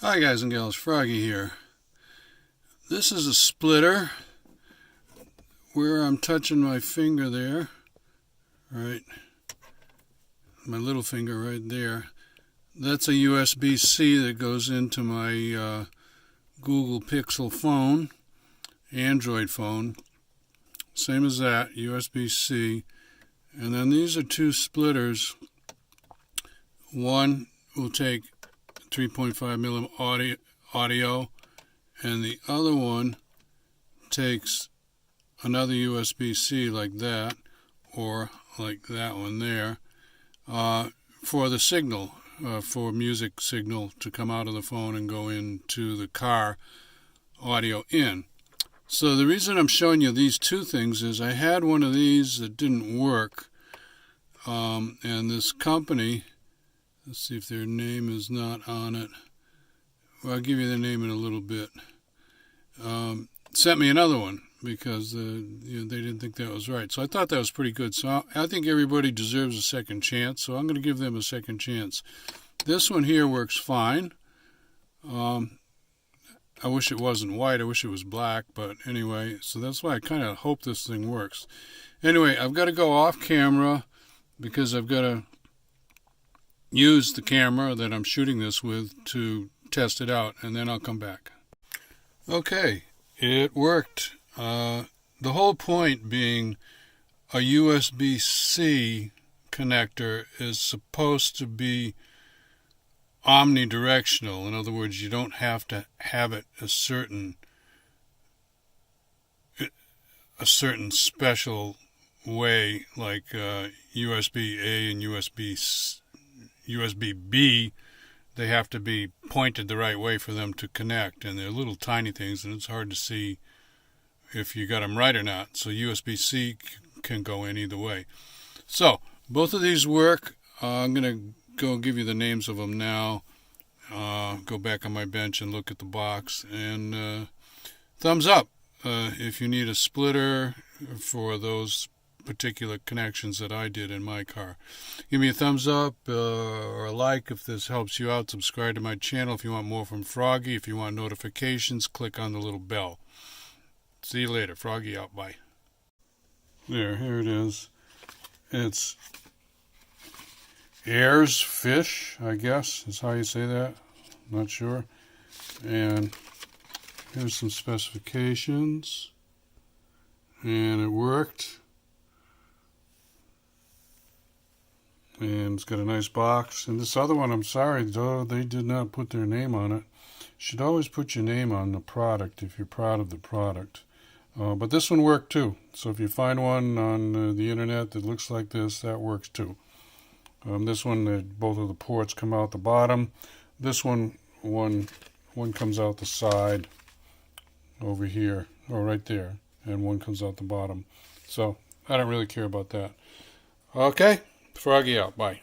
Hi guys and gals, Froggy here. This is a splitter where I'm touching my finger there, right, my little finger right there. That's a USB-C that goes into my Google Pixel phone, Android phone. Same as that, USB-C. And then these are two splitters. One will take 3.5 millimeter audio, and the other one takes another USB-C like that, or like that one there, for the signal, for music signal to come out of the phone and go into the car audio in. So the reason I'm showing you these two things is I had one of these that didn't work, and this company, let's see if their name is not on it. Well, I'll give you the name in a little bit. Sent me another one because they didn't think that was right. So I thought that was pretty good. So I think everybody deserves a second chance. So I'm going to give them a second chance. This one here works fine. I wish it wasn't white. I wish it was black. But anyway, so that's why I kind of hope this thing works. Anyway, I've got to go off camera because I've got to use the camera that I'm shooting this with to test it out, and then I'll come back. Okay, it worked. The whole point being a USB-C connector is supposed to be omnidirectional. In other words, you don't have to have it a certain special way, like USB-A and USB-B. They have to be pointed the right way for them to connect, and they're little tiny things, and it's hard to see if you got them right or not. So USB-C can go in either way. So both of these work. I'm going to go give you the names of them now. Go back on my bench and look at the box, and thumbs up if you need a splitter for those particular connections that I did in my car. Give me a thumbs up or a like if this helps you out. Subscribe to my channel if you want more from Froggy. If you want notifications, click on the little bell. See you later. Froggy out. Bye. Here it is. It's Airsfish, I guess is how you say that. Not sure. And here's some specifications. And it worked. And it's got a nice box. And this other one, I'm sorry, though, they did not put their name on it. You should always put your name on the product if you're proud of the product. But this one worked too. So if you find one on the internet that looks like this, that works too. This one, both of the ports come out the bottom. This one comes out the side over here, or right there. And one comes out the bottom. So I don't really care about that. Okay. Froggy out. Bye.